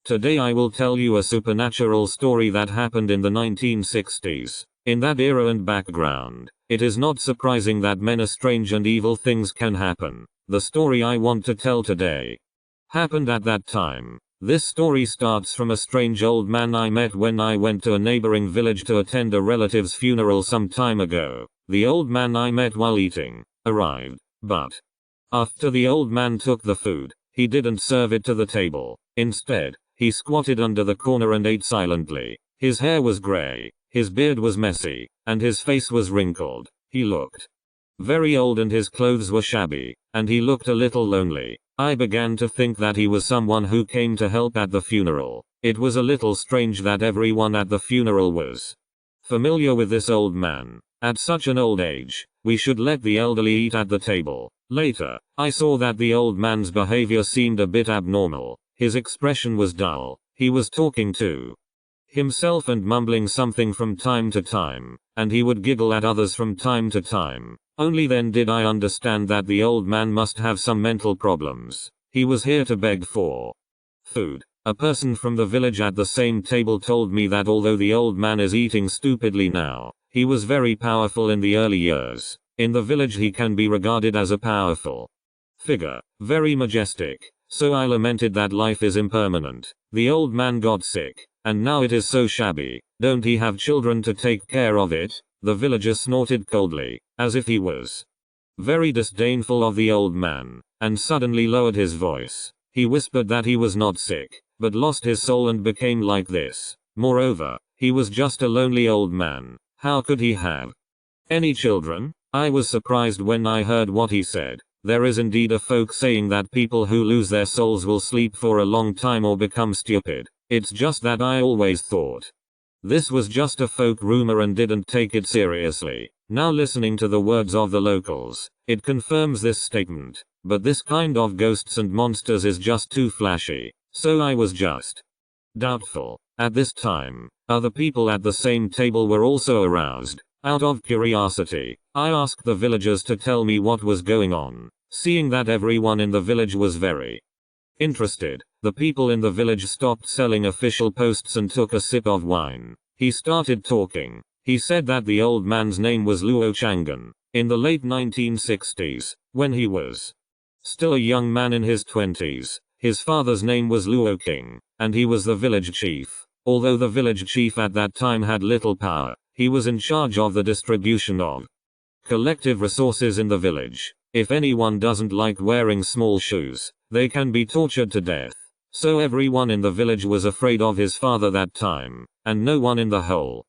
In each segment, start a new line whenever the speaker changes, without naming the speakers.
Today I will tell you a supernatural story that happened in the 1960s. In that era and background, it is not surprising that many strange and evil things can happen. The story I want to tell today happened at that time. This story starts from a strange old man I met when I went to a neighboring village to attend a relative's funeral some time ago. The old man I met while eating arrived, but after the old man took the food, he didn't serve it to the table. Instead, he squatted under the corner and ate silently. His hair was gray, his beard was messy, and his face was wrinkled. He looked very old and his clothes were shabby, and he looked a little lonely. I began to think that he was someone who came to help at the funeral. It was a little strange that everyone at the funeral was familiar with this old man. At such an old age, we should let the elderly eat at the table. Later, I saw that the old man's behavior seemed a bit abnormal. His expression was dull. He was talking to himself and mumbling something from time to time, and he would giggle at others from time to time. Only then did I understand that the old man must have some mental problems. He was here to beg for food. A person from the village at the same table told me that although the old man is eating stupidly now, he was very powerful in the early years. In the village he can be regarded as a powerful figure, very majestic. So I lamented that life is impermanent. The old man got sick, and now it is so shabby. Don't he have children to take care of it? The villager snorted coldly, as if he was very disdainful of the old man, and suddenly lowered his voice. He whispered that he was not sick, but lost his soul and became like this. Moreover, he was just a lonely old man. How could he have any children? I was surprised when I heard what he said. There is indeed a folk saying that people who lose their souls will sleep for a long time or become stupid. It's just that I always thought this was just a folk rumor and didn't take it seriously. Now listening to the words of the locals, it confirms this statement. But this kind of ghosts and monsters is just too flashy. So I was just doubtful. At this time, other people at the same table were also aroused. Out of curiosity, I asked the villagers to tell me what was going on. Seeing that everyone in the village was very interested, the people in the village stopped selling official posts and took a sip of wine. He started talking. He said that the old man's name was Luo Chang'an. In the late 1960s, when he was still a young man in his 20s, his father's name was Luo King, and he was the village chief. Although the village chief at that time had little power, he was in charge of the distribution of collective resources in the village. If anyone doesn't like wearing small shoes, they can be tortured to death. So everyone in the village was afraid of his father that time, and no one in the whole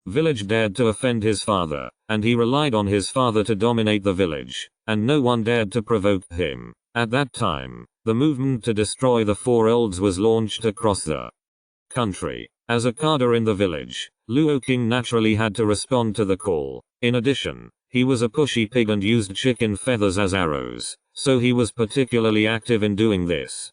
village dared to offend his father, and he relied on his father to dominate the village, and no one dared to provoke him. At that time, the movement to destroy the four olds was launched across the country. As a cadre in the village, Luo King naturally had to respond to the call. In addition, he was a pushy pig and used chicken feathers as arrows, so he was particularly active in doing this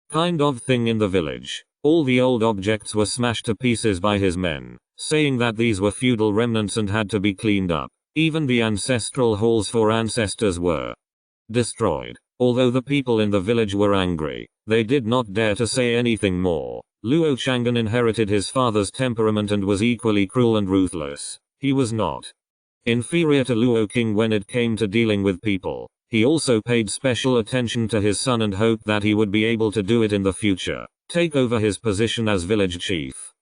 kind of thing in the village. All the old objects were smashed to pieces by his men, saying that these were feudal remnants and had to be cleaned up. Even the ancestral halls for ancestors were destroyed. Although the people in the village were angry, they did not dare to say anything more. Luo Chang'an inherited his father's temperament and was equally cruel and ruthless. He was not inferior to Luo King when it came to dealing with people. He also paid special attention to his son and hoped that he would be able to do it in the future, take over his position as village chief.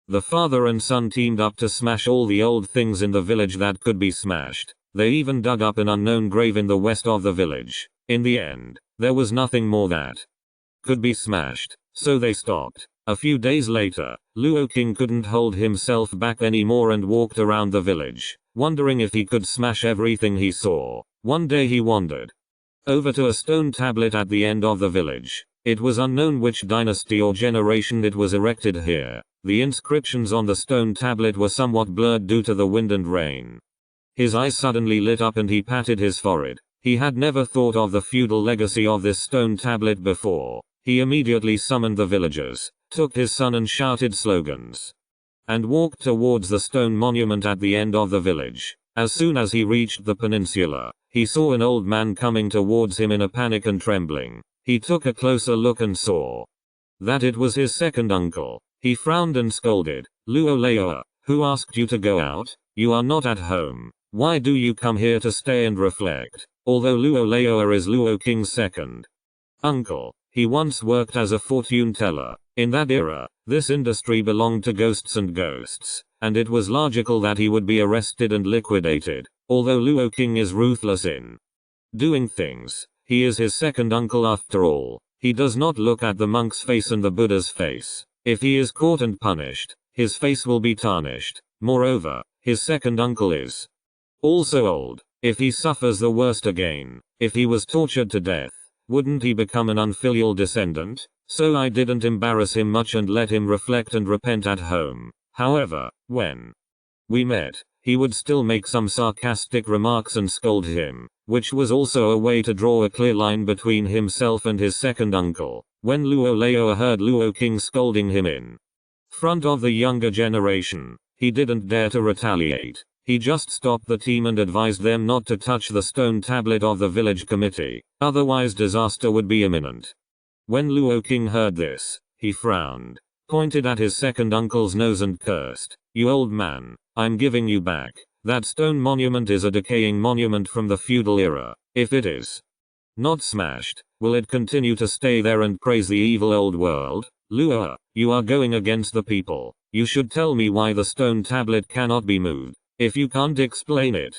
The father and son teamed up to smash all the old things in the village that could be smashed. They even dug up an unknown grave in the west of the village. In the end, there was nothing more that could be smashed, so they stopped. A few days later, Luo King couldn't hold himself back anymore and walked around the village, wondering if he could smash everything he saw. One day he wandered over to a stone tablet at the end of the village. It was unknown which dynasty or generation it was erected here. The inscriptions on the stone tablet were somewhat blurred due to the wind and rain. His eyes suddenly lit up and he patted his forehead. He had never thought of the feudal legacy of this stone tablet before. He immediately summoned the villagers, took his son and shouted slogans, and walked towards the stone monument at the end of the village. As soon as he reached the peninsula, he saw an old man coming towards him in a panic and trembling. He took a closer look and saw that it was his second uncle. He frowned and scolded. Luo Leoa, who asked you to go out? You are not at home. Why do you come here to stay and reflect? Although Luo Leoa is Luo King's second uncle, he once worked as a fortune teller. In that era, this industry belonged to ghosts and ghosts, and it was logical that he would be arrested and liquidated. Although Luo King is ruthless in doing things, he is his second uncle after all. He does not look at the monk's face and the Buddha's face. If he is caught and punished, his face will be tarnished. Moreover, his second uncle is also old. If he suffers the worst again, if he was tortured to death, wouldn't he become an unfilial descendant? So I didn't embarrass him much and let him reflect and repent at home. However, when we met, he would still make some sarcastic remarks and scold him, which was also a way to draw a clear line between himself and his second uncle. When Luo Leoa heard Luo King scolding him in front of the younger generation, he didn't dare to retaliate. He just stopped the team and advised them not to touch the stone tablet of the village committee, otherwise disaster would be imminent. When Luo King heard this, he frowned, pointed at his second uncle's nose and cursed. You old man, I'm giving you back. That stone monument is a decaying monument from the feudal era. If it is not smashed, will it continue to stay there and praise the evil old world? Luo, you are going against the people. You should tell me why the stone tablet cannot be moved. If you can't explain it,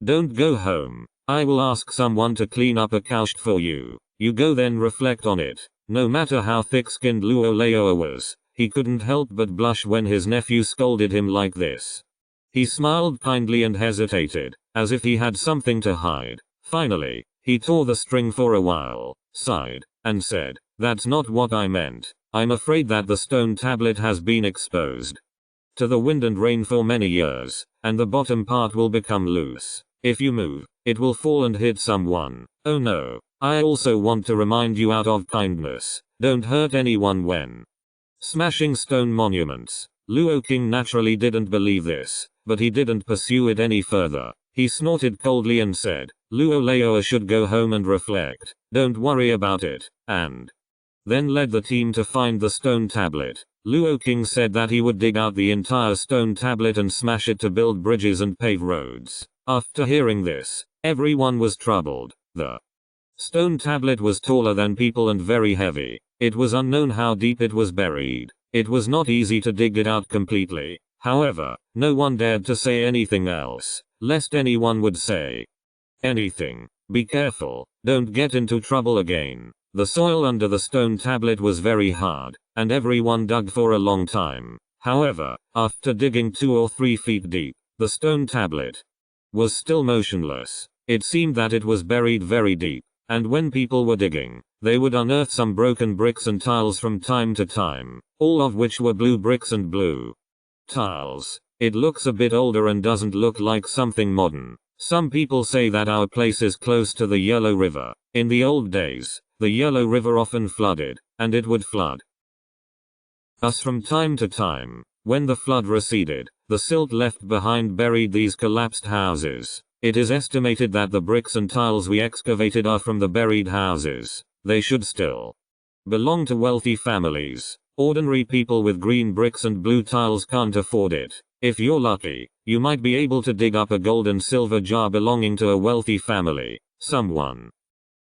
don't go home. I will ask someone to clean up a couch for you. You go then reflect on it. No matter how thick-skinned Luo Leoa was, he couldn't help but blush when his nephew scolded him like this. He smiled kindly and hesitated, as if he had something to hide. Finally, he tore the string for a while, sighed, and said, That's not what I meant. I'm afraid that the stone tablet has been exposed to the wind and rain for many years, and the bottom part will become loose. If you move, it will fall and hit someone. Oh no. I also want to remind you out of kindness, don't hurt anyone when smashing stone monuments. Luo King naturally didn't believe this, but he didn't pursue it any further. He snorted coldly and said, Luo Leoa should go home and reflect. Don't worry about it, and then led the team to find the stone tablet. Luo King said that he would dig out the entire stone tablet and smash it to build bridges and pave roads. After hearing this, everyone was troubled. The stone tablet was taller than people and very heavy. It was unknown how deep it was buried. It was not easy to dig it out completely. However, no one dared to say anything else, lest anyone would say anything. Be careful, don't get into trouble again. The soil under the stone tablet was very hard, and everyone dug for a long time. However, after digging 2 or 3 feet deep, the stone tablet was still motionless. It seemed that it was buried very deep, and when people were digging, they would unearth some broken bricks and tiles from time to time, all of which were blue bricks and blue tiles. It looks a bit older and doesn't look like something modern. Some people say that our place is close to the Yellow River. In the old days, the Yellow River often flooded, and it would flood us from time to time. When the flood receded, the silt left behind buried these collapsed houses. It is estimated that the bricks and tiles we excavated are from the buried houses. They should still belong to wealthy families. Ordinary people with green bricks and blue tiles can't afford it. If you're lucky, you might be able to dig up a gold and silver jar belonging to a wealthy family. Someone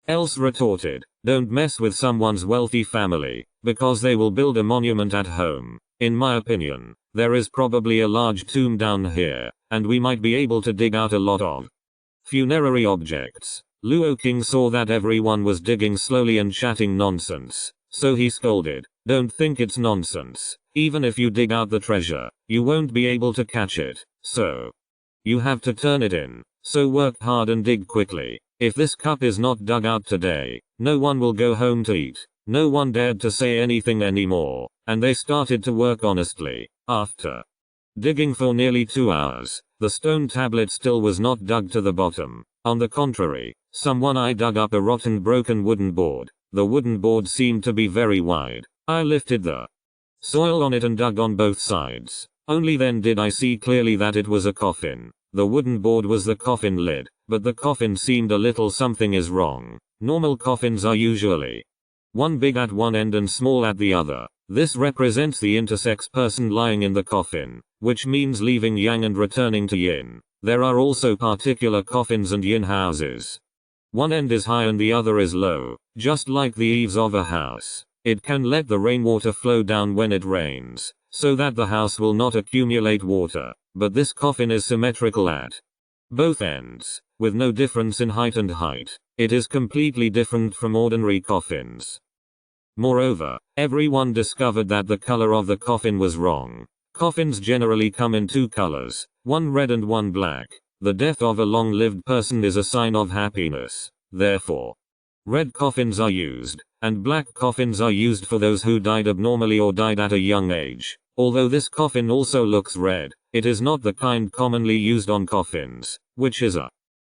else retorted, don't mess with someone's wealthy family, because they will build a monument at home. In my opinion, there is probably a large tomb down here, and we might be able to dig out a lot of funerary objects. Luo King saw that everyone was digging slowly and chatting nonsense, so he scolded, don't think it's nonsense. Even if you dig out the treasure, you won't be able to catch it, so you have to turn it in. So work hard and dig quickly. If this cup is not dug out today, no one will go home to eat. No one dared to say anything anymore, and they started to work honestly. After digging for nearly 2 hours, the stone tablet still was not dug to the bottom. On the contrary, someone dug up a rotten broken wooden board. The wooden board seemed to be very wide. I lifted the soil on it and dug on both sides. Only then did I see clearly that it was a coffin. The wooden board was the coffin lid, but the coffin seemed a little something is wrong. Normal coffins are usually one big at one end and small at the other. This represents the intersex person lying in the coffin, which means leaving yang and returning to yin. There are also particular coffins and yin houses. One end is high and the other is low, just like the eaves of a house. It can let the rainwater flow down when it rains, so that the house will not accumulate water, but this coffin is symmetrical at both ends, with no difference in height and height. It is completely different from ordinary coffins. Moreover, everyone discovered that the color of the coffin was wrong. Coffins generally come in two colors, one red and one black. The death of a long-lived person is a sign of happiness. Therefore, red coffins are used, and black coffins are used for those who died abnormally or died at a young age. Although this coffin also looks red, it is not the kind commonly used on coffins, which is a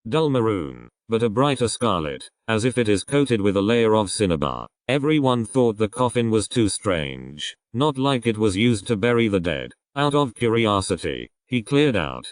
dull maroon, but a brighter scarlet, as if it is coated with a layer of cinnabar. Everyone thought the coffin was too strange, not like it was used to bury the dead. Out of curiosity, he cleared out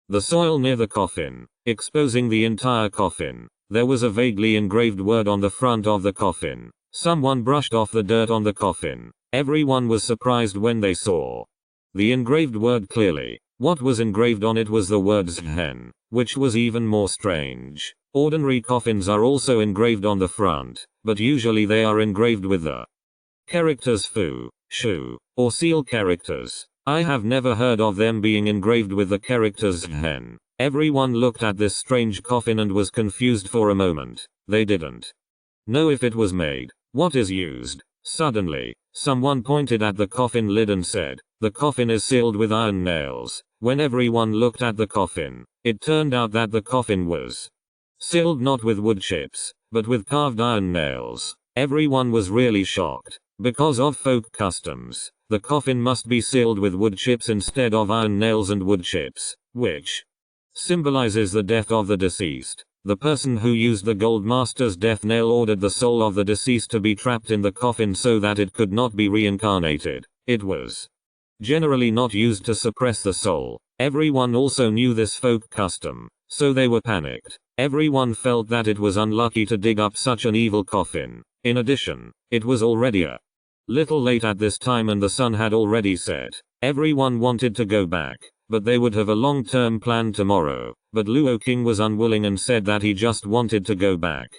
the soil near the coffin, exposing the entire coffin. There was a vaguely engraved word on the front of the coffin. Someone brushed off the dirt on the coffin. Everyone was surprised when they saw the engraved word clearly. What was engraved on it was the word Xiangxi, which was even more strange. Ordinary coffins are also engraved on the front, but usually they are engraved with the characters Fu, Shu, or seal characters. I have never heard of them being engraved with the characters Xiangxi. Everyone looked at this strange coffin and was confused for a moment. They didn't know if it was made. What is used? Suddenly, someone pointed at the coffin lid and said, "The coffin is sealed with iron nails." When everyone looked at the coffin, it turned out that the coffin was sealed not with wood chips, but with carved iron nails. Everyone was really shocked. Because of folk customs, the coffin must be sealed with wood chips instead of iron nails and wood chips, which symbolizes the death of the deceased. The person who used the gold master's death nail ordered the soul of the deceased to be trapped in the coffin so that it could not be reincarnated. It was generally not used to suppress the soul. Everyone also knew this folk custom, so they were panicked. Everyone felt that it was unlucky to dig up such an evil coffin. In addition, it was already a little late at this time and the sun had already set. Everyone wanted to go back, but they would have a long-term plan tomorrow. But Luo King was unwilling and said that he just wanted to go back.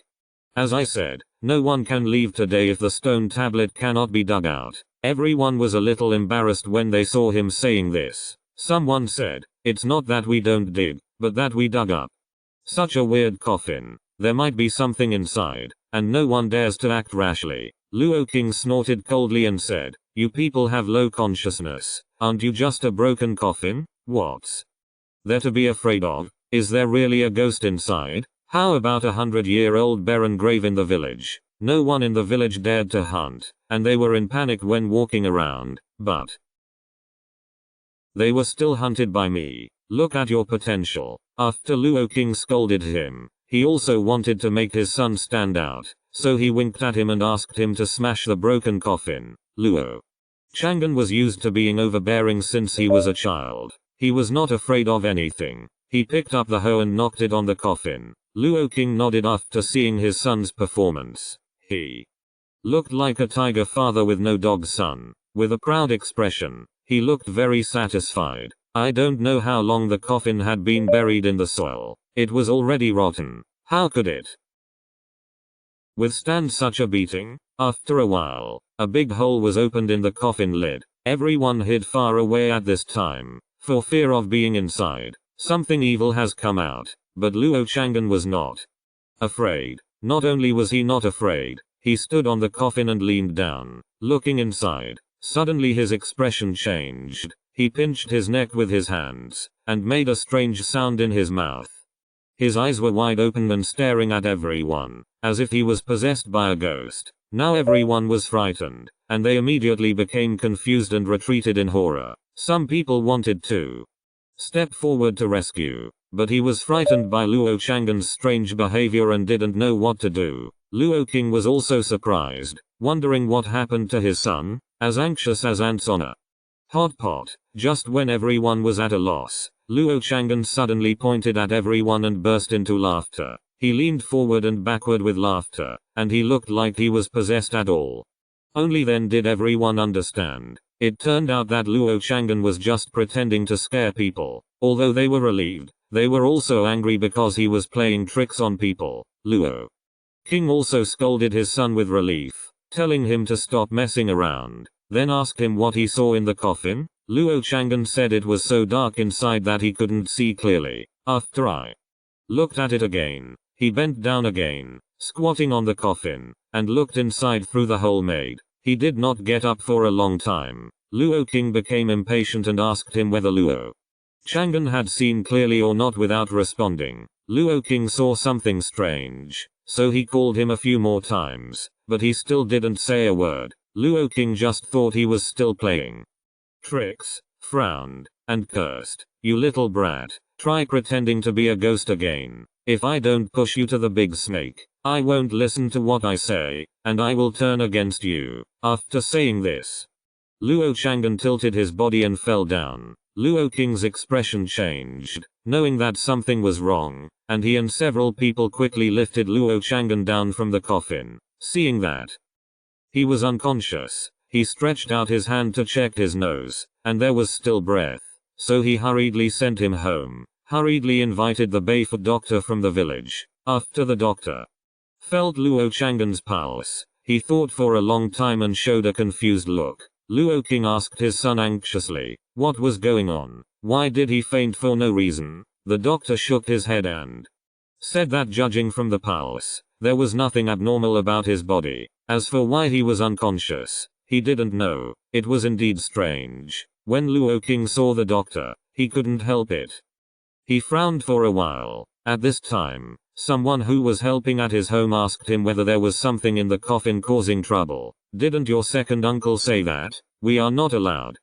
As I said, no one can leave today if the stone tablet cannot be dug out. Everyone was a little embarrassed when they saw him saying this. Someone said, "It's not that we don't dig, but that we dug up such a weird coffin. There might be something inside, and no one dares to act rashly." Luo King snorted coldly and said, "You people have low consciousness. Aren't you just a broken coffin? What's there to be afraid of? Is there really a ghost inside? How about a 100-year-old barren grave in the village?" No one in the village dared to hunt, and they were in panic when walking around, but they were still hunted by me. Look at your potential. After Luo King scolded him, he also wanted to make his son stand out, so he winked at him and asked him to smash the broken coffin. Luo Chang'an was used to being overbearing since he was a child. He was not afraid of anything. He picked up the hoe and knocked it on the coffin. Luo King nodded after seeing his son's performance. He looked like a tiger father with no dog son. With a proud expression, he looked very satisfied. I don't know how long the coffin had been buried in the soil. It was already rotten. How could it withstand such a beating? After a while, a big hole was opened in the coffin lid. Everyone hid far away at this time, for fear of being inside. Something evil has come out. But Luo Chang'an was not afraid. Not only was he not afraid, he stood on the coffin and leaned down, looking inside. Suddenly his expression changed. He pinched his neck with his hands, and made a strange sound in his mouth. His eyes were wide open and staring at everyone, as if he was possessed by a ghost. Now everyone was frightened, and they immediately became confused and retreated in horror. Some people wanted to step forward to rescue, but he was frightened by Luo Chang'an's strange behavior and didn't know what to do. Luo King was also surprised, wondering what happened to his son, as anxious as ants on a hot pot. Just when everyone was at a loss, Luo Chang'an suddenly pointed at everyone and burst into laughter. He leaned forward and backward with laughter, and he looked like he was possessed at all. Only then did everyone understand. It turned out that Luo Chang'an was just pretending to scare people. Although they were relieved, they were also angry because he was playing tricks on people. Luo King also scolded his son with relief, telling him to stop messing around, then asked him what he saw in the coffin. Luo Chang'an said it was so dark inside that he couldn't see clearly. After I looked at it again, he bent down again, squatting on the coffin, and looked inside through the hole made. He did not get up for a long time. Luo King became impatient and asked him whether Luo Chang'an had seen clearly or not. Without responding, Luo King saw something strange, so he called him a few more times, but he still didn't say a word. Luo King just thought he was still playing tricks, frowned, and cursed. "You little brat, try pretending to be a ghost again. If I don't push you to the big snake, I won't listen to what I say, and I will turn against you." After saying this, Luo Chang'an tilted his body and fell down. Luo King's expression changed, knowing that something was wrong, and he and several people quickly lifted Luo Chang'an down from the coffin. Seeing that he was unconscious, he stretched out his hand to check his nose, and there was still breath, so he hurriedly sent him home, hurriedly invited the barefoot doctor from the village. After the doctor felt Luo Chang'an's pulse, he thought for a long time and showed a confused look. Luo King asked his son anxiously, what was going on? Why did he faint for no reason? The doctor shook his head and said that judging from the pulse, there was nothing abnormal about his body. As for why he was unconscious, he didn't know. It was indeed strange. When Luo King saw the doctor, he couldn't help it. He frowned for a while. At this time, someone who was helping at his home asked him whether there was something in the coffin causing trouble. "Didn't your second uncle say that? We are not allowed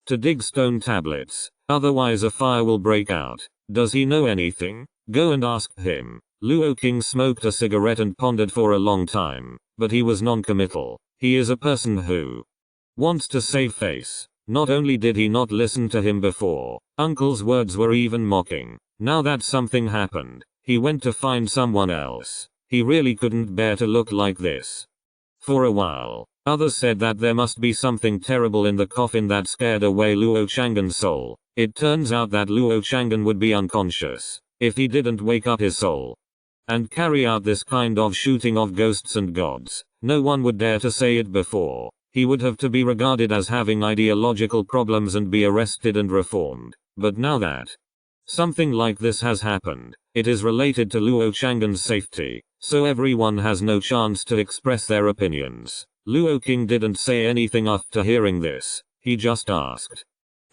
to dig stone tablets, otherwise a fire will break out. Does he know anything? Go and ask him." Luo King smoked a cigarette and pondered for a long time, but he was non-committal. He is a person who wants to save face. Not only did he not listen to him before, uncle's words were even mocking. Now that something happened, he went to find someone else. He really couldn't bear to look like this. For a while, others said that there must be something terrible in the coffin that scared away Luo Chang'an's soul. It turns out that Luo Chang'an would be unconscious if he didn't wake up his soul and carry out this kind of shooting of ghosts and gods. No one would dare to say it before. He would have to be regarded as having ideological problems and be arrested and reformed. But now that something like this has happened, it is related to Luo Chang'an's safety, so everyone has no chance to express their opinions. Luo King didn't say anything after hearing this. He just asked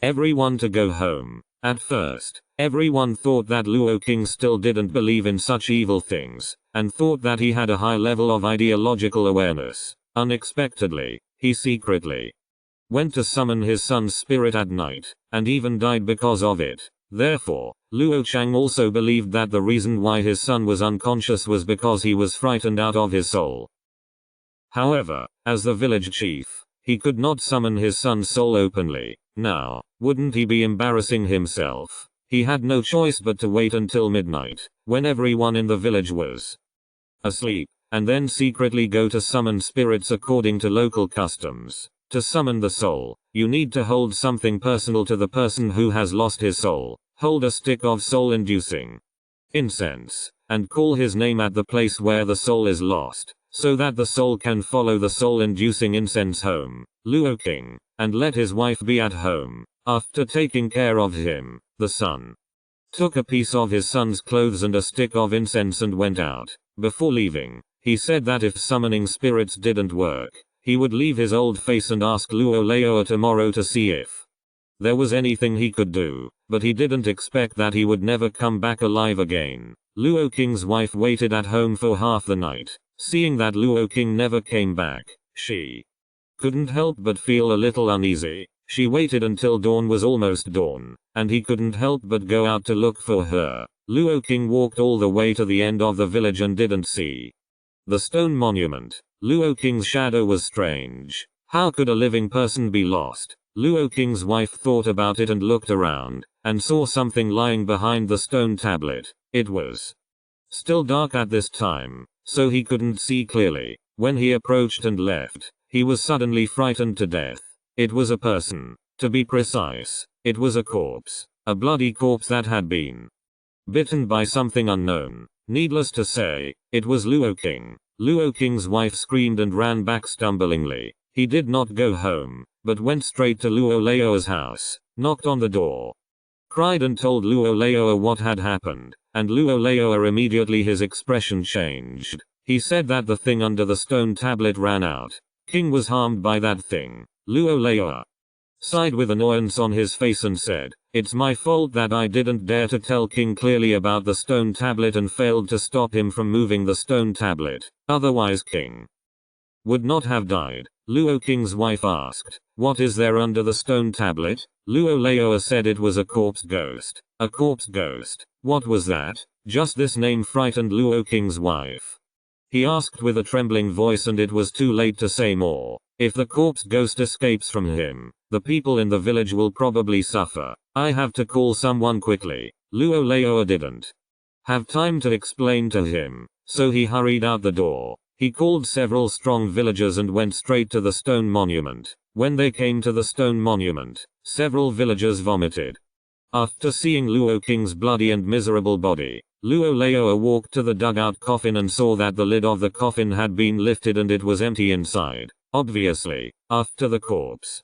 everyone to go home. At first, everyone thought that Luo King still didn't believe in such evil things, and thought that he had a high level of ideological awareness. Unexpectedly, he secretly went to summon his son's spirit at night, and even died because of it. Therefore, Luo Chang also believed that the reason why his son was unconscious was because he was frightened out of his soul. However, as the village chief, he could not summon his son's soul openly. Now, wouldn't he be embarrassing himself? He had no choice but to wait until midnight, when everyone in the village was asleep, and then secretly go to summon spirits according to local customs. To summon the soul, you need to hold something personal to the person who has lost his soul. Hold a stick of soul-inducing incense, and call his name at the place where the soul is lost, so that the soul can follow the soul-inducing incense home. Luo King, and let his wife be at home. After taking care of him, the son took a piece of his son's clothes and a stick of incense and went out. Before leaving, he said that if summoning spirits didn't work, he would leave his old face and ask Luo Laoa tomorrow to see if there was anything he could do, but he didn't expect that he would never come back alive again. Luo King's wife waited at home for half the night. Seeing that Luo King never came back, she couldn't help but feel a little uneasy. She waited until dawn was almost dawn, and he couldn't help but go out to look for her. Luo King walked all the way to the end of the village and didn't see the stone monument. Luo King's shadow was strange. How could a living person be lost? Luo King's wife thought about it and looked around, and saw something lying behind the stone tablet. It was Still dark at this time, so he couldn't see clearly. When he approached and left, he was suddenly frightened to death. It was a person. To be precise, it was a corpse. A bloody corpse that had been bitten by something unknown. Needless to say, it was Luo King. Luo King's wife screamed and ran back stumblingly. He did not go home, but went straight to Luo Leo's house, knocked on the door, cried and told Luo Leo what had happened, and Luo Leo immediately his expression changed. He said that the thing under the stone tablet ran out. King was harmed by that thing. Luo Leo sighed with annoyance on his face and said, "It's my fault that I didn't dare to tell King clearly about the stone tablet and failed to stop him from moving the stone tablet. Otherwise King would not have died." Luo King's wife asked, "What is there under the stone tablet?" Luo Leo said it was a corpse ghost. A corpse ghost? What was that? Just this name frightened Luo King's wife. He asked with a trembling voice, and it was too late to say more. If the corpse ghost escapes from him, the people in the village will probably suffer. I have to call someone quickly. Luo Leo didn't have time to explain to him, so he hurried out the door. He called several strong villagers and went straight to the stone monument. When they came to the stone monument, several villagers vomited. After seeing Luo King's bloody and miserable body, Luo Leo walked to the dugout coffin and saw that the lid of the coffin had been lifted and it was empty inside. Obviously, after the corpse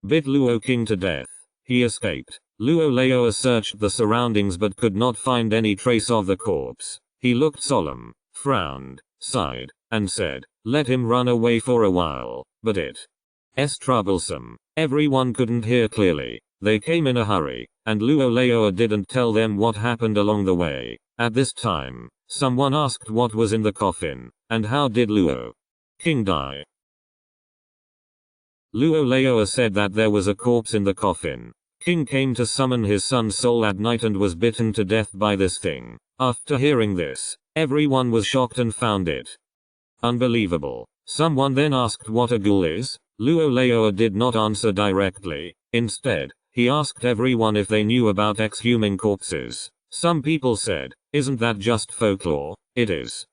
bit Luo King to death, he escaped. Luo Leo searched the surroundings but could not find any trace of the corpse. He looked solemn, frowned, sighed, and said, "Let him run away for a while." But it's troublesome. Everyone couldn't hear clearly. They came in a hurry, and Luo Leo didn't tell them what happened along the way. At this time, someone asked what was in the coffin, and how did Luo King die. Luo Leo said that there was a corpse in the coffin. King came to summon his son's soul at night and was bitten to death by this thing. After hearing this, everyone was shocked and found it unbelievable. Someone then asked what a ghoul is. Luo Leo did not answer directly. Instead, he asked everyone if they knew about exhuming corpses. Some people said, "Isn't that just folklore?" It is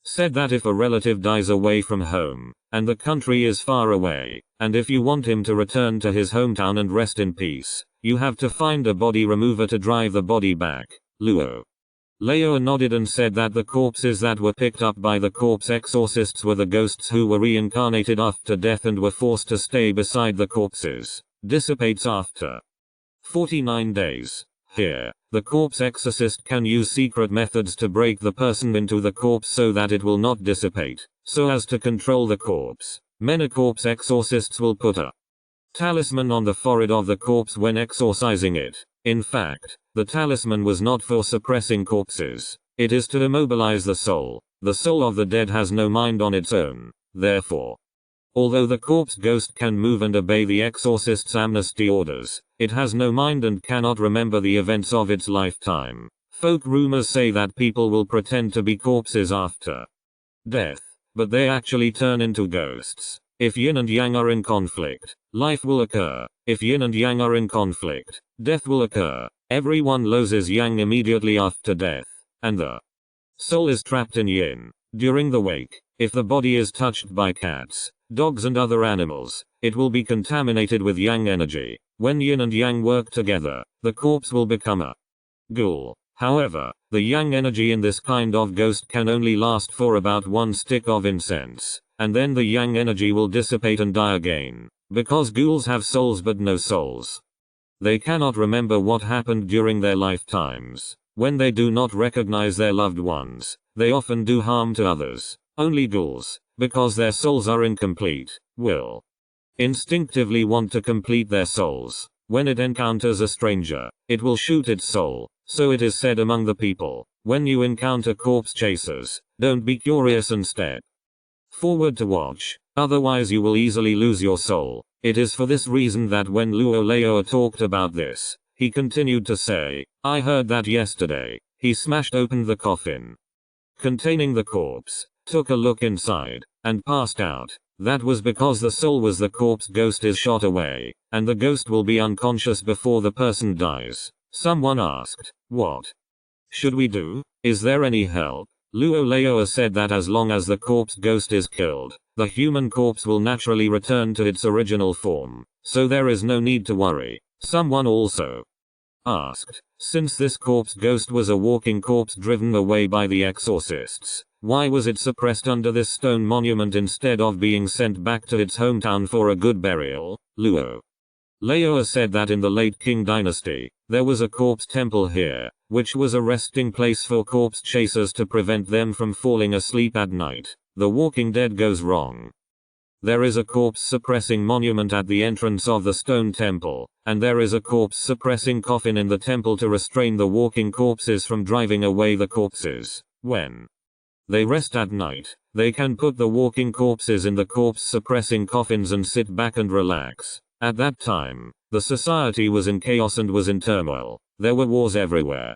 said that if a relative dies away from home, and the country is far away, and if you want him to return to his hometown and rest in peace, you have to find a body remover to drive the body back. Luo Leo nodded and said that the corpses that were picked up by the corpse exorcists were the ghosts who were reincarnated after death and were forced to stay beside the corpses. Dissipates after 49 days. Here, the corpse exorcist can use secret methods to break the person into the corpse so that it will not dissipate, so as to control the corpse. Many corpse exorcists will put a talisman on the forehead of the corpse when exorcising it. In fact, the talisman was not for suppressing corpses. It is to immobilize the soul. The soul of the dead has no mind on its own. Therefore, although the corpse ghost can move and obey the exorcist's amnesty orders, it has no mind and cannot remember the events of its lifetime. Folk rumors say that people will pretend to be corpses after death, but they actually turn into ghosts. If yin and yang are in conflict, life will occur. If yin and yang are in conflict, death will occur. Everyone loses yang immediately after death, and the soul is trapped in yin. During the wake, if the body is touched by cats, dogs and other animals, it will be contaminated with yang energy. When yin and yang work together, the corpse will become a ghoul. However, the yang energy in this kind of ghost can only last for about one stick of incense, and then the yang energy will dissipate and die again. Because ghouls have souls but no souls, they cannot remember what happened during their lifetimes. When they do not recognize their loved ones, they often do harm to others. Only ghouls, because their souls are incomplete, will instinctively want to complete their souls. When it encounters a stranger, it will shoot its soul. So it is said among the people, when you encounter corpse chasers, don't be curious and step forward to watch, otherwise you will easily lose your soul. It is for this reason that when Luo Leo talked about this, he continued to say, "I heard that yesterday." He smashed open the coffin containing the corpse, took a look inside, and passed out. That was because the soul was the corpse ghost is shot away, and the ghost will be unconscious before the person dies. Someone asked, "What should we do?" Is there any help? Luo Leoa said that as long as the corpse ghost is killed, the human corpse will naturally return to its original form, so there is no need to worry. Someone also asked, since this corpse ghost was a walking corpse driven away by the exorcists, why was it suppressed under this stone monument instead of being sent back to its hometown for a good burial? Luo Leoa said that in the late Qing dynasty, there was a corpse temple here, which was a resting place for corpse chasers to prevent them from falling asleep at night. The Walking Dead goes wrong. There is a corpse suppressing monument at the entrance of the stone temple, and there is a corpse suppressing coffin in the temple to restrain the walking corpses from driving away the corpses. When they rest at night, they can put the walking corpses in the corpse suppressing coffins and sit back and relax. At that time, the society was in chaos and was in turmoil. There were wars everywhere.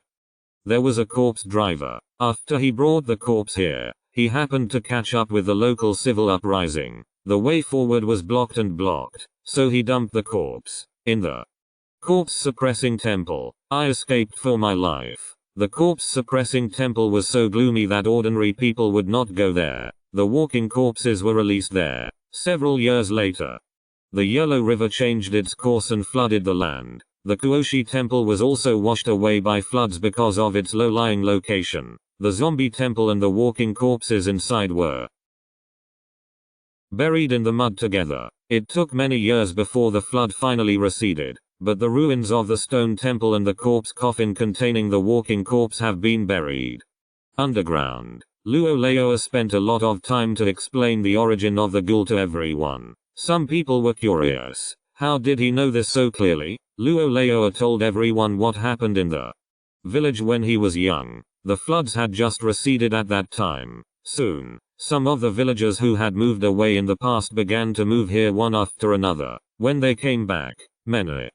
There was a corpse driver. After he brought the corpse here, he happened to catch up with the local civil uprising. The way forward was blocked, so he dumped the corpse in the corpse suppressing temple. I escaped for my life. The corpse suppressing temple was so gloomy that ordinary people would not go there. The walking corpses were released there. Several years later, the Yellow River changed its course and flooded the land. The Kuoshi temple was also washed away by floods because of its low-lying location. The zombie temple and the walking corpses inside were buried in the mud together. It took many years before the flood finally receded, but the ruins of the stone temple and the corpse coffin containing the walking corpse have been buried underground. Luo Leoa spent a lot of time to explain the origin of the ghoul to everyone. Some people were curious. How did he know this so clearly? Luo Leoa told everyone what happened in the village when he was young. The floods had just receded at that time. Soon, some of the villagers who had moved away in the past began to move here one after another. When they came back, many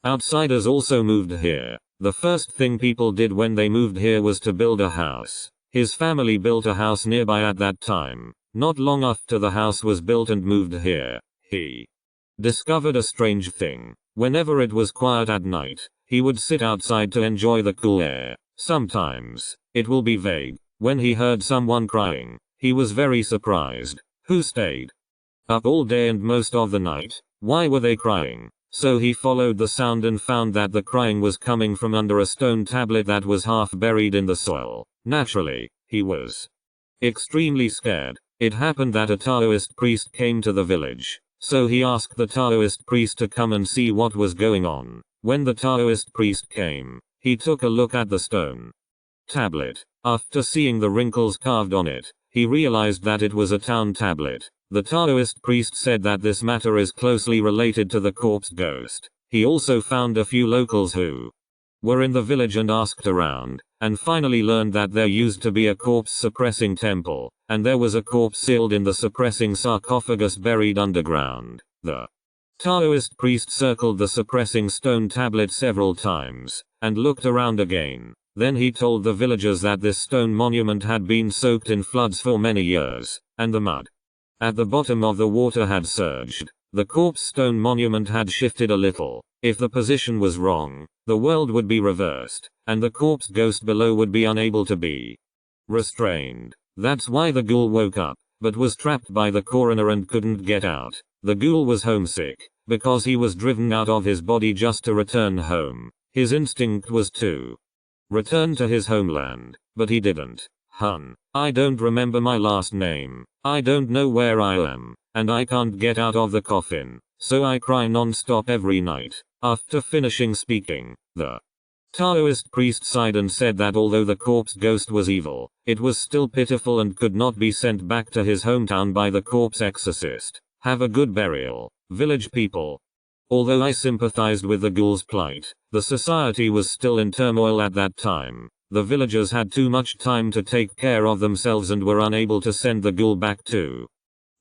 outsiders also moved here. The first thing people did when they moved here was to build a house. His family built a house nearby at that time. Not long after the house was built and moved here, he discovered a strange thing. Whenever it was quiet at night, he would sit outside to enjoy the cool air. Sometimes, it will be vague. When he heard someone crying, he was very surprised. Who stayed up all day and most of the night? Why were they crying? So he followed the sound and found that the crying was coming from under a stone tablet that was half buried in the soil. Naturally, he was extremely scared. It happened that a Taoist priest came to the village, so he asked the Taoist priest to come and see what was going on. When the Taoist priest came, he took a look at the stone tablet. After seeing the wrinkles carved on it, he realized that it was a town tablet. The Taoist priest said that this matter is closely related to the corpse ghost. He also found a few locals who were in the village and asked around, and finally learned that there used to be a corpse suppressing temple, and there was a corpse sealed in the suppressing sarcophagus buried underground. The Taoist priest circled the suppressing stone tablet several times, and looked around again. Then he told the villagers that this stone monument had been soaked in floods for many years, and the mud at the bottom of the water had surged. The corpse stone monument had shifted a little. If the position was wrong, the world would be reversed, and the corpse ghost below would be unable to be restrained. That's why the ghoul woke up, but was trapped by the coroner and couldn't get out. The ghoul was homesick, because he was driven out of his body just to return home. His instinct was to return to his homeland, but he didn't. Hun, I don't remember my last name. I don't know where I am, and I can't get out of the coffin, so I cry non-stop every night. After finishing speaking, the Taoist priest sighed and said that although the corpse ghost was evil, it was still pitiful and could not be sent back to his hometown by the corpse exorcist. Have a good burial, village people. Although I sympathized with the ghoul's plight, the society was still in turmoil at that time. The villagers had too much time to take care of themselves and were unable to send the ghoul back to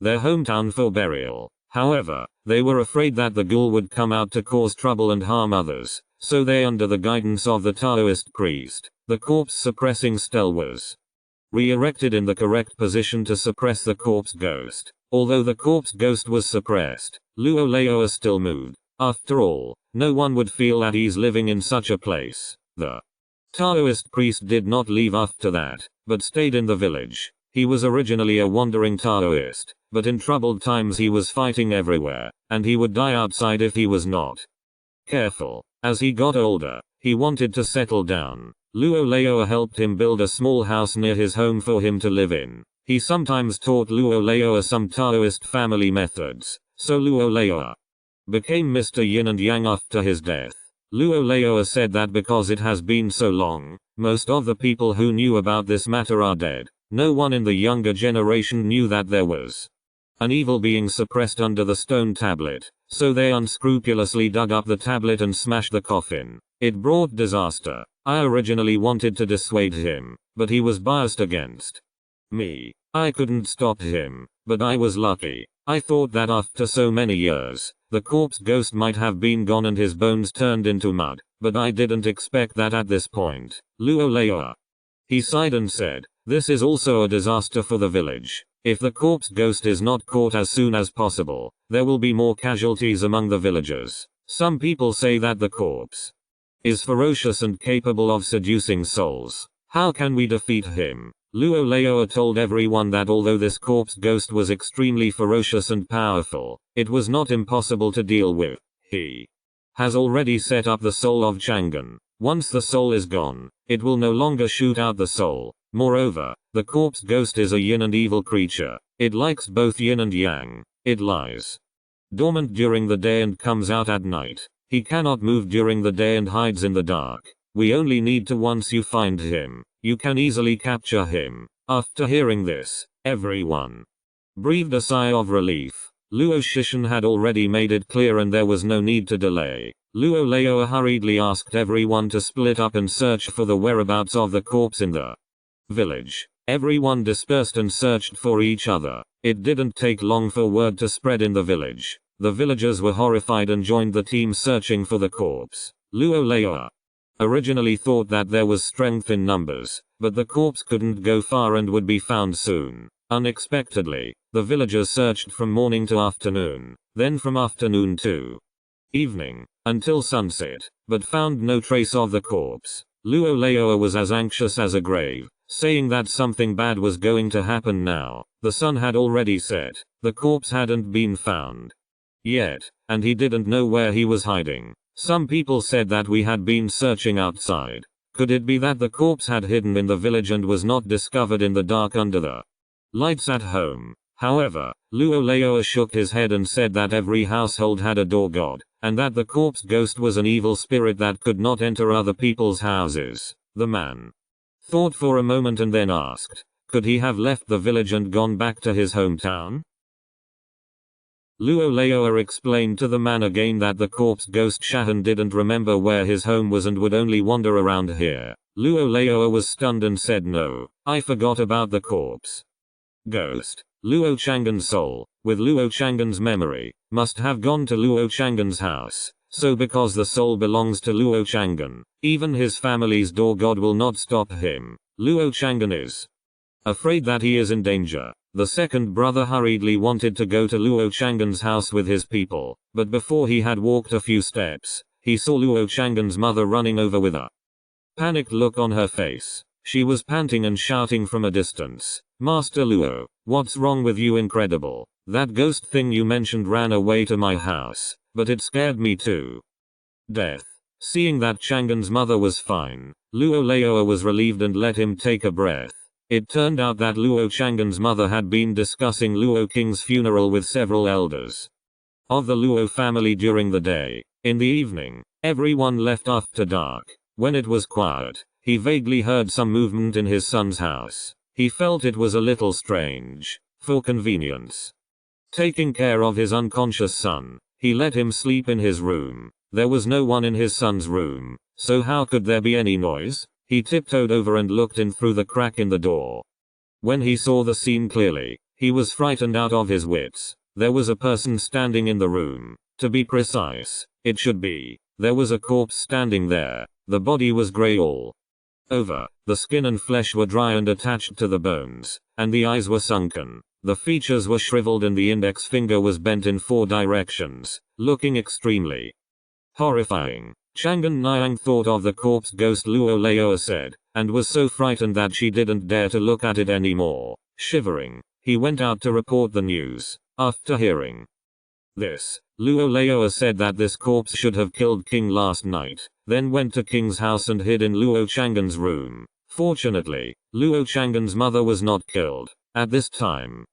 their hometown for burial. However, they were afraid that the ghoul would come out to cause trouble and harm others, so they, under the guidance of the Taoist priest, the corpse-suppressing stele was re-erected in the correct position to suppress the corpse ghost. Although the corpse ghost was suppressed, Luo Leoa still moved. After all, no one would feel at ease living in such a place. The Taoist priest did not leave after that, but stayed in the village. He was originally a wandering Taoist, but in troubled times he was fighting everywhere, and he would die outside if he was not careful. As he got older, he wanted to settle down. Luo Laoa helped him build a small house near his home for him to live in. He sometimes taught Luo Laoa some Taoist family methods, so Luo Laoa became Mr. Yin and Yang after his death. Luo Laoa said that because it has been so long, most of the people who knew about this matter are dead. No one in the younger generation knew that there was an evil being suppressed under the stone tablet, so they unscrupulously dug up the tablet and smashed the coffin. It brought disaster. I originally wanted to dissuade him, but he was biased against me. I couldn't stop him, but I was lucky. I thought that after so many years, the corpse ghost might have been gone and his bones turned into mud, but I didn't expect that at this point. Luo Laoa. He sighed and said, "This is also a disaster for the village. If the corpse ghost is not caught as soon as possible, there will be more casualties among the villagers. Some people say that the corpse is ferocious and capable of seducing souls. How can we defeat him?" Luo Laoa told everyone that although this corpse ghost was extremely ferocious and powerful, it was not impossible to deal with. He has already set up the soul of Chang'an. Once the soul is gone, it will no longer shoot out the soul. Moreover, the corpse ghost is a yin and evil creature. It likes both yin and yang. It lies dormant during the day and comes out at night. He cannot move during the day and hides in the dark. We only need to once you find him, you can easily capture him. After hearing this, everyone breathed a sigh of relief. Luo Shishan had already made it clear and there was no need to delay. Luo Laoa hurriedly asked everyone to split up and search for the whereabouts of the corpse in the village. Everyone dispersed and searched for each other. It didn't take long for word to spread in the village. The villagers were horrified and joined the team searching for the corpse. Luo Laoa originally thought that there was strength in numbers, but the corpse couldn't go far and would be found soon. Unexpectedly, the villagers searched from morning to afternoon, then from afternoon to evening, until sunset, but found no trace of the corpse. Luo Laoa was as anxious as a grave, saying that something bad was going to happen now. The sun had already set. The corpse hadn't been found yet, and he didn't know where he was hiding. Some people said that we had been searching outside. Could it be that the corpse had hidden in the village and was not discovered in the dark under the lights at home? However, Luo Laoa shook his head and said that every household had a door god, and that the corpse ghost was an evil spirit that could not enter other people's houses. The man thought for a moment and then asked, could he have left the village and gone back to his hometown? Luo Laoa explained to the man again that the corpse ghost Shahan didn't remember where his home was and would only wander around here. Luo Laoa was stunned and said, "No, I forgot about the corpse ghost. Luo Chang'an's soul, with Luo Chang'an's memory, must have gone to Luo Chang'an's house. So because the soul belongs to Luo Chang'an, even his family's door god will not stop him. Luo Chang'an is afraid that he is in danger." The second brother hurriedly wanted to go to Luo Chang'an's house with his people, but before he had walked a few steps, he saw Luo Chang'an's mother running over with a panicked look on her face. She was panting and shouting from a distance, "Master Luo, what's wrong with you? Incredible. That ghost thing you mentioned ran away to my house, but it scared me to death." Seeing that Chang'an's mother was fine, Luo Laoa was relieved and let him take a breath. It turned out that Luo Chang'an's mother had been discussing Luo King's funeral with several elders of the Luo family during the day. In the evening, everyone left after dark. When it was quiet, he vaguely heard some movement in his son's house. He felt it was a little strange. For convenience, taking care of his unconscious son, he let him sleep in his room. There was no one in his son's room, so how could there be any noise? He tiptoed over and looked in through the crack in the door. When he saw the scene clearly, he was frightened out of his wits. There was a person standing in the room. To be precise, it should be, there was a corpse standing there. The body was gray all over. The skin and flesh were dry and attached to the bones, and the eyes were sunken. The features were shriveled and the index finger was bent in 4 directions, looking extremely horrifying. Chang'an Niang thought of the corpse ghost, Luo Leoa said, and was so frightened that she didn't dare to look at it anymore. Shivering, he went out to report the news. After hearing this, Luo Leoa said that this corpse should have killed King last night, then went to King's house and hid in Luo Chang'an's room. Fortunately, Luo Chang'an's mother was not killed. At this time,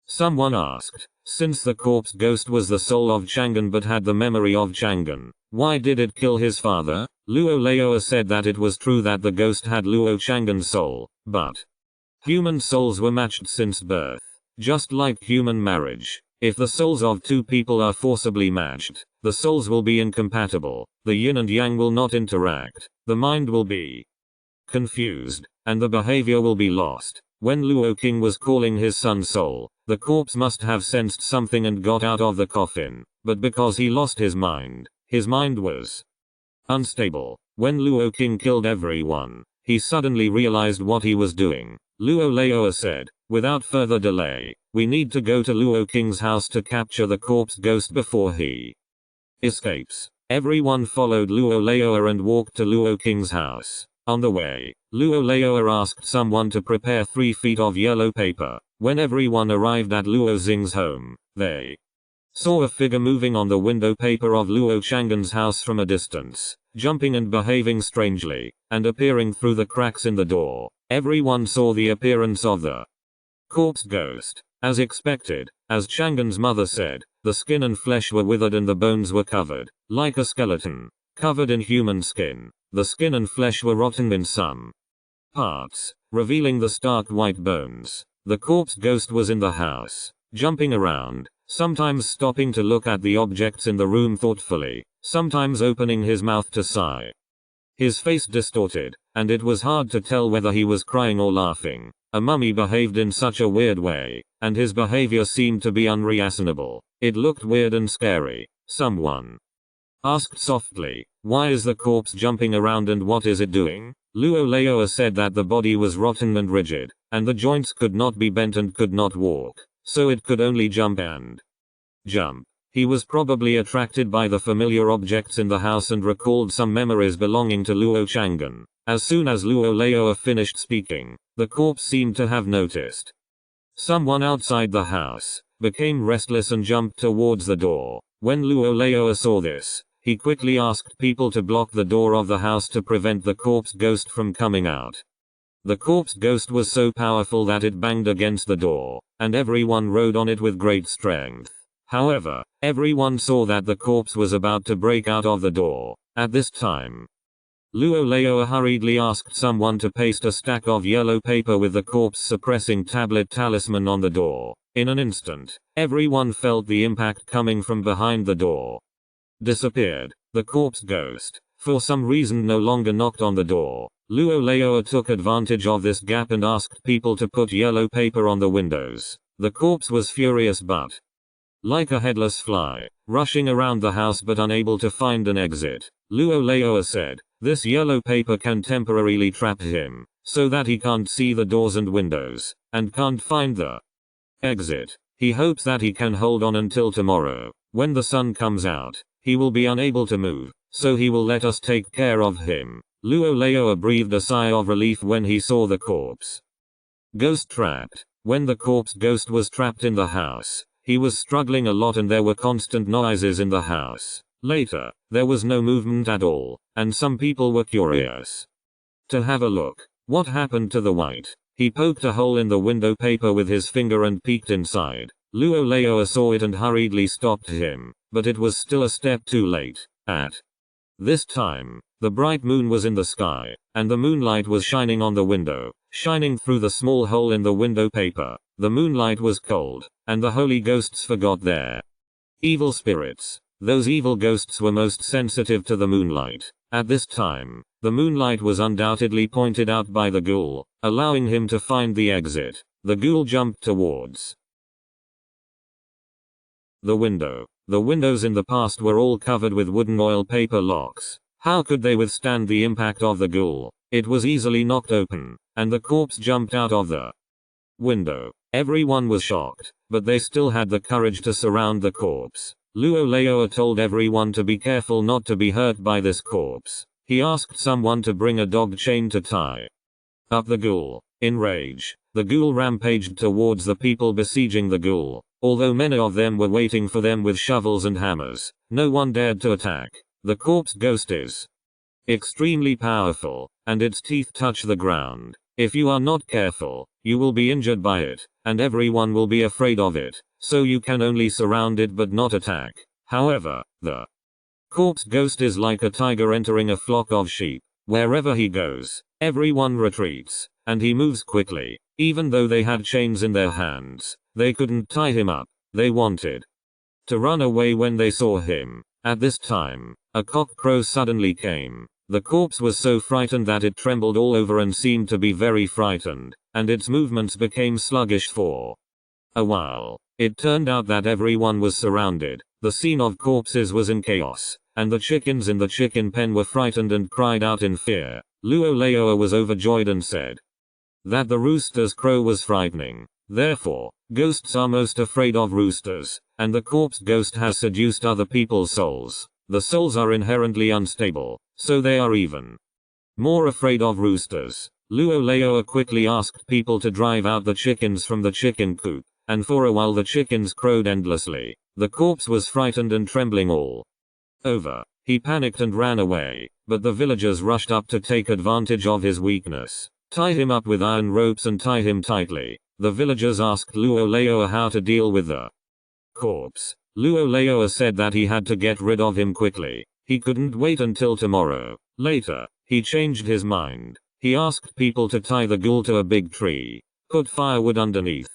someone asked, since the corpse ghost was the soul of Chang'an but had the memory of Chang'an, why did it kill his father? Luo Leoa said that it was true that the ghost had Luo Chang'an's soul, but human souls were matched since birth. Just like human marriage, if the souls of two people are forcibly matched, the souls will be incompatible, the yin and yang will not interact, the mind will be confused, and the behavior will be lost. When Luo King was calling his son's soul, the corpse must have sensed something and got out of the coffin, but because he lost his mind was unstable. When Luo King killed everyone, he suddenly realized what he was doing. Luo Leoa said, without further delay, we need to go to Luo King's house to capture the corpse ghost before he escapes. Everyone followed Luo Leoa and walked to Luo King's house. On the way, Luo Leoa asked someone to prepare 3 feet of yellow paper. When everyone arrived at Luo Xing's home, they saw a figure moving on the window paper of Luo Chang'an's house from a distance, jumping and behaving strangely, and appearing through the cracks in the door. Everyone saw the appearance of the corpse ghost. As expected, as Chang'an's mother said, the skin and flesh were withered and the bones were covered, like a skeleton, covered in human skin. The skin and flesh were rotten in some parts, revealing the stark white bones. The corpse ghost was in the house, jumping around, sometimes stopping to look at the objects in the room thoughtfully, sometimes opening his mouth to sigh. His face distorted, and it was hard to tell whether he was crying or laughing. A mummy behaved in such a weird way, and his behavior seemed to be unreasonable. It looked weird and scary. Someone asked softly, why is the corpse jumping around and what is it doing? Luo Leoa said that the body was rotten and rigid, and the joints could not be bent and could not walk, so it could only jump and jump. He was probably attracted by the familiar objects in the house and recalled some memories belonging to Luo Chang'an. As soon as Luo Leoa finished speaking, the corpse seemed to have noticed someone outside the house, became restless and jumped towards the door. When Luo Leoa saw this, he quickly asked people to block the door of the house to prevent the corpse ghost from coming out. The corpse ghost was so powerful that it banged against the door, and everyone rode on it with great strength. However, everyone saw that the corpse was about to break out of the door. At this time, Luo Leoa hurriedly asked someone to paste a stack of yellow paper with the corpse suppressing tablet talisman on the door. In an instant, everyone felt the impact coming from behind the door. Disappeared. The corpse ghost, for some reason, no longer knocked on the door. Luo Leoa took advantage of this gap and asked people to put yellow paper on the windows. The corpse was furious but, like a headless fly, rushing around the house but unable to find an exit. Luo Leoa said, this yellow paper can temporarily trap him, so that he can't see the doors and windows, and can't find the exit. He hopes that he can hold on until tomorrow. When the sun comes out, he will be unable to move, so he will let us take care of him. Luo Leoa breathed a sigh of relief when he saw the corpse ghost trapped. When the corpse ghost was trapped in the house, he was struggling a lot and there were constant noises in the house. Later, there was no movement at all, and some people were curious to have a look. What happened to the white? He poked a hole in the window paper with his finger and peeked inside. Luo Leoa saw it and hurriedly stopped him, but it was still a step too late. At this time, the bright moon was in the sky, and the moonlight was shining on the window, shining through the small hole in the window paper. The moonlight was cold, and the holy ghosts forgot their evil spirits. Those evil ghosts were most sensitive to the moonlight. At this time, the moonlight was undoubtedly pointed out by the ghoul, allowing him to find the exit. The ghoul jumped towards the window. The windows in the past were all covered with wooden oil paper locks. How could they withstand the impact of the ghoul? It was easily knocked open, and the corpse jumped out of the window. Everyone was shocked, but they still had the courage to surround the corpse. Luo Leoa told everyone to be careful not to be hurt by this corpse. He asked someone to bring a dog chain to tie up the ghoul. In rage, the ghoul rampaged towards the people besieging the ghoul. Although many of them were waiting for them with shovels and hammers, no one dared to attack. The corpse ghost is extremely powerful, and its teeth touch the ground. If you are not careful, you will be injured by it, and everyone will be afraid of it, so you can only surround it but not attack. However, the corpse ghost is like a tiger entering a flock of sheep. Wherever he goes, everyone retreats, and he moves quickly. Even though they had chains in their hands, they couldn't tie him up. They wanted to run away when they saw him. At this time, a cock crow suddenly came. The corpse was so frightened that it trembled all over and seemed to be very frightened, and its movements became sluggish for a while. It turned out that everyone was surrounded. The scene of corpses was in chaos, and the chickens in the chicken pen were frightened and cried out in fear. Luo Leoa was overjoyed and said that the rooster's crow was frightening. Therefore, ghosts are most afraid of roosters, and the corpse ghost has seduced other people's souls. The souls are inherently unstable, so they are even more afraid of roosters. Luo Leoa quickly asked people to drive out the chickens from the chicken coop, and for a while the chickens crowed endlessly. The corpse was frightened and trembling all over. He panicked and ran away, but the villagers rushed up to take advantage of his weakness. Tie him up with iron ropes and tie him tightly. The villagers asked Luo Leoa how to deal with the corpse. Luo Leoa said that he had to get rid of him quickly. He couldn't wait until tomorrow. Later, he changed his mind. He asked people to tie the ghoul to a big tree, put firewood underneath,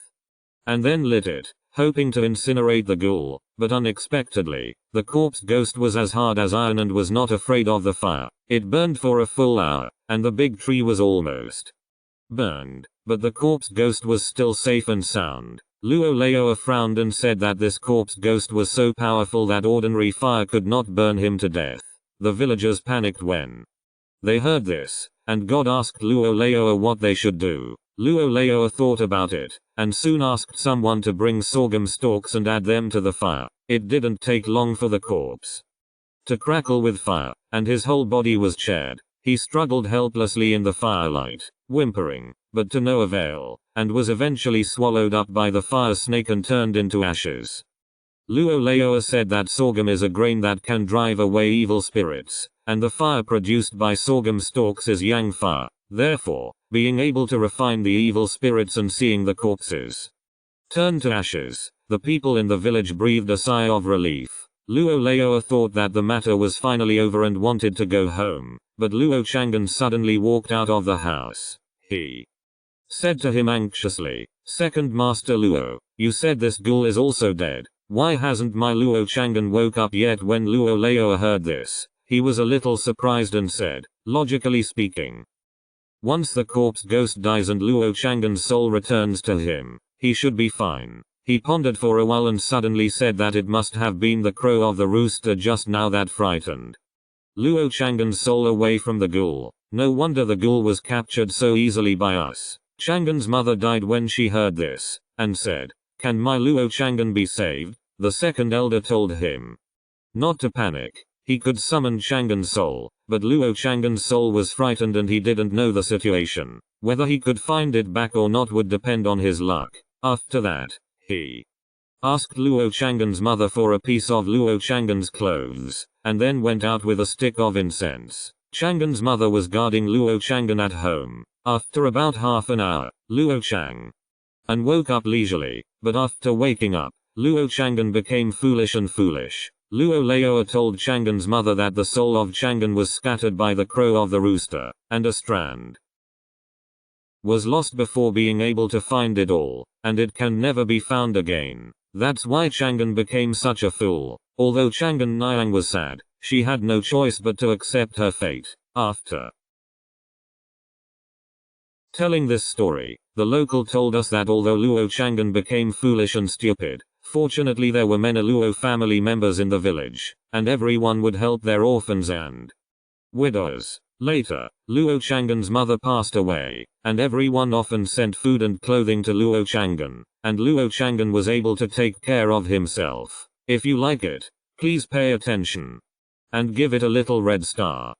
and then lit it, hoping to incinerate the ghoul. But unexpectedly, the corpse ghost was as hard as iron and was not afraid of the fire. It burned for a full hour, and the big tree was almost burned, but the corpse ghost was still safe and sound. Luo Leoa frowned and said that this corpse ghost was so powerful that ordinary fire could not burn him to death. The villagers panicked when they heard this, and God asked Luo Leoa what they should do. Luo Leoa thought about it, and soon asked someone to bring sorghum stalks and add them to the fire. It didn't take long for the corpse to crackle with fire, and his whole body was charred. He struggled helplessly in the firelight, whimpering, but to no avail, and was eventually swallowed up by the fire snake and turned into ashes. Luo Leoa said that sorghum is a grain that can drive away evil spirits, and the fire produced by sorghum stalks is Xiangxi. Therefore, being able to refine the evil spirits and seeing the corpses turn to ashes, the people in the village breathed a sigh of relief. Luo Leoa thought that the matter was finally over and wanted to go home, but Luo Chang'an suddenly walked out of the house. He said to him anxiously, "Second Master Luo, you said this ghoul is also dead. Why hasn't my Luo Chang'an woke up yet?" When Luo Leoa heard this, he was a little surprised and said, "Logically speaking, once the corpse ghost dies and Luo Chang'an's soul returns to him, he should be fine." He pondered for a while and suddenly said that it must have been the crow of the rooster just now that frightened Luo Chang'an's soul away from the ghoul. No wonder the ghoul was captured so easily by us. Chang'an's mother died when she heard this, and said, "Can my Luo Chang'an be saved?" The second elder told him not to panic. He could summon Chang'an's soul, but Luo Chang'an's soul was frightened and he didn't know the situation. Whether he could find it back or not would depend on his luck. After that, he asked Luo Chang'an's mother for a piece of Luo Chang'an's clothes, and then went out with a stick of incense. Chang'an's mother was guarding Luo Chang'an at home. After about half an hour, Luo Chang'an woke up leisurely, but after waking up, Luo Chang'an became foolish and foolish. Luo Leoa told Chang'an's mother that the soul of Chang'an was scattered by the crow of the rooster, and a strand was lost before being able to find it all, and it can never be found again. That's why Chang'an became such a fool. Although Chang'an Nyang was sad, she had no choice but to accept her fate. After telling this story, the local told us that although Luo Chang'an became foolish and stupid, fortunately there were many Luo family members in the village, and everyone would help their orphans and widows. Later, Luo Chang'an's mother passed away, and everyone often sent food and clothing to Luo Chang'an, and Luo Chang'an was able to take care of himself. If you like it, please pay attention and give it a little red star.